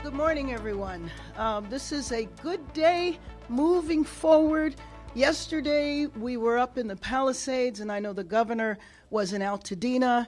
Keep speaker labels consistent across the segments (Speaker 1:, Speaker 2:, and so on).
Speaker 1: Good morning, everyone. This is a good day moving forward. Yesterday, we were up in the Palisades, and I know the governor was in Altadena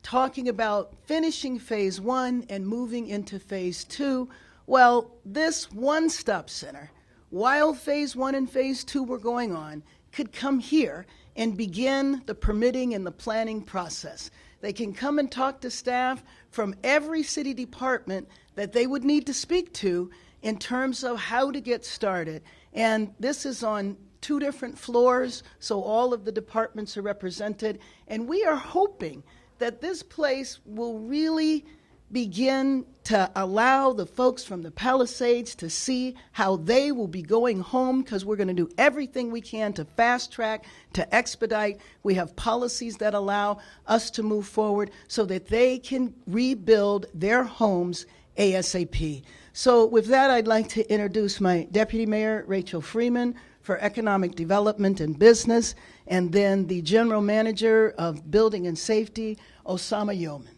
Speaker 1: talking about finishing phase 1 and moving into phase 2. Well, this one-stop center, while phase 1 and phase 2 were going on, could come here and begin the permitting and the planning process. They can come and talk to staff from every city department that they would need to speak to in terms of how to get started. And this is on 2 different floors, so all of the departments are represented. And we are hoping that this place will really begin to allow the folks from the Palisades to see how they will be going home, because we're going to do everything we can to fast track, to expedite. We have policies that allow us to move forward so that they can rebuild their homes ASAP. So with that, I'd like to introduce my Deputy Mayor, Rachel Freeman, for Economic Development and Business, and then the General Manager of Building and Safety, Osama Yeoman.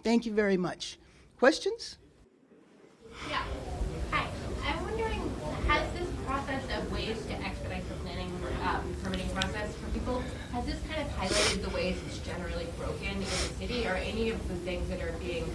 Speaker 1: Thank you very much. Questions?
Speaker 2: Yeah. Hi. I'm wondering, has this process of ways to expedite the planning permitting process for people, has this kind of highlighted the ways it's generally broken in the city? Are any of the things that are being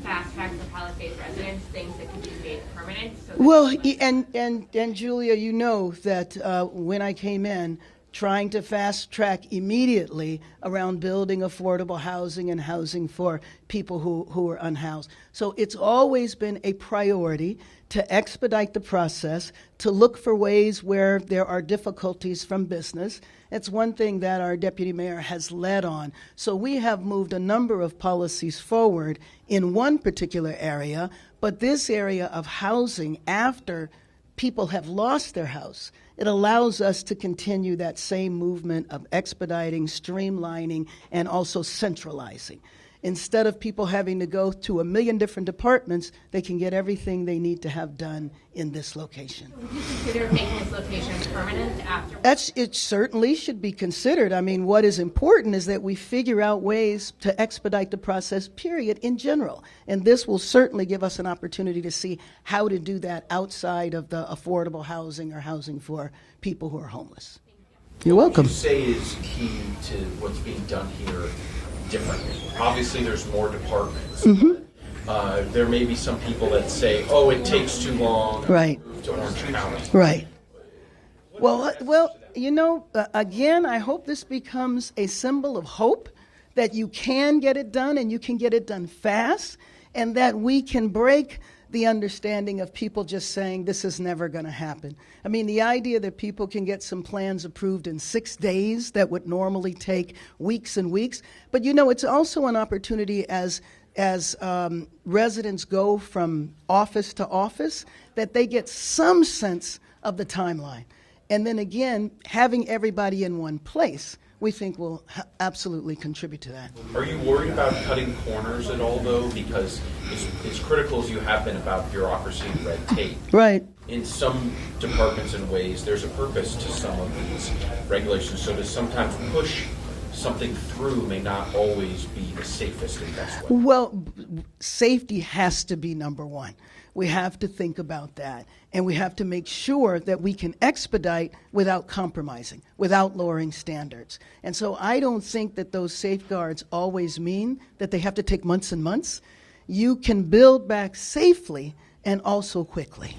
Speaker 2: fast-tracked for Palisades residents things that could be made permanent? So
Speaker 1: well, and Julia, you know that when I came in, trying to fast track immediately around building affordable housing and housing for people who are unhoused. So it's always been a priority to expedite the process, to look for ways where there are difficulties from business. It's one thing that our deputy mayor has led on. So we have moved a number of policies forward in one particular area, but this area of housing after people have lost their house, it allows us to continue that same movement of expediting, streamlining, and also centralizing. Instead of people having to go to a million different departments, they can get everything they need to have done in this location.
Speaker 2: Would you consider making this location permanent after?
Speaker 1: It certainly should be considered. I mean, what is important is that we figure out ways to expedite the process, period, in general. And this will certainly give us an opportunity to see how to do that outside of the affordable housing or housing for people who are homeless. You're welcome.
Speaker 3: What would you say is key to what's being done here differently? Obviously, there's more departments. Mm-hmm. There may be some people that say, "Oh, it takes too long."
Speaker 1: Right.
Speaker 3: To Orange County.
Speaker 1: Right. Well, you know, again, I hope this becomes a symbol of hope that you can get it done and you can get it done fast, and that we can break the understanding of people just saying this is never going to happen. I mean, the idea that people can get some plans approved in 6 days that would normally take weeks and weeks. But, you know, it's also an opportunity as residents go from office to office that they get some sense of the timeline. And then again, having everybody in one place, we think will absolutely contribute to that.
Speaker 3: Are you worried about cutting corners at all, though? Because as critical as you have been about bureaucracy and red tape,
Speaker 1: right? In
Speaker 3: some departments and ways, there's a purpose to some of these regulations. So to sometimes push something through may not always be the safest and best way.
Speaker 1: Well, safety has to be number one. We have to think about that, and we have to make sure that we can expedite without compromising, without lowering standards. And so I don't think that those safeguards always mean that they have to take months and months. You can build back safely and also quickly.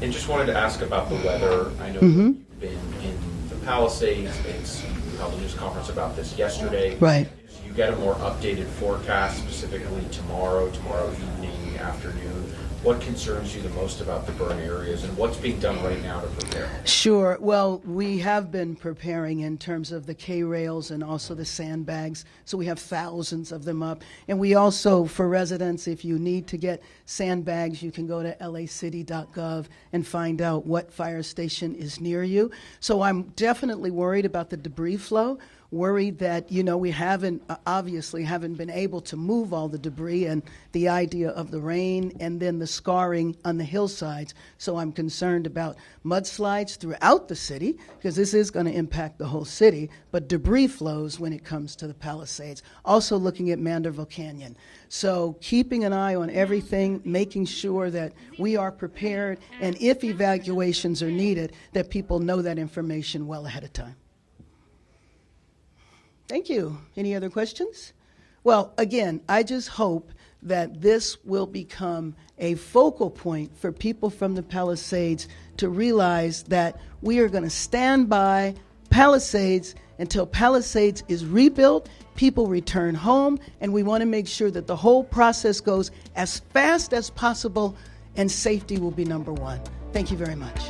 Speaker 3: And just wanted to ask about the weather. I know you've been in the Palisades. We held a news conference about this yesterday.
Speaker 1: Right.
Speaker 3: You get a more updated forecast, specifically tomorrow evening, afternoon. What concerns you the most about the burn areas, and what's being done right now to prepare?
Speaker 1: Sure. Well, we have been preparing in terms of the K-rails and also the sandbags. So we have thousands of them up. And we also, for residents, if you need to get sandbags, you can go to lacity.gov and find out what fire station is near you. So I'm definitely worried about the debris flow. worried that, we obviously haven't been able to move all the debris and the idea of the rain and then the scarring on the hillsides. So I'm concerned about mudslides throughout the city, because this is going to impact the whole city, but debris flows when it comes to the Palisades. Also looking at Manderville Canyon. So keeping an eye on everything, making sure that we are prepared, and if evacuations are needed, that people know that information well ahead of time. Thank you. Any other questions? Well, again, I just hope that this will become a focal point for people from the Palisades to realize that we are going to stand by Palisades until Palisades is rebuilt, people return home, and we want to make sure that the whole process goes as fast as possible, and safety will be number one. Thank you very much.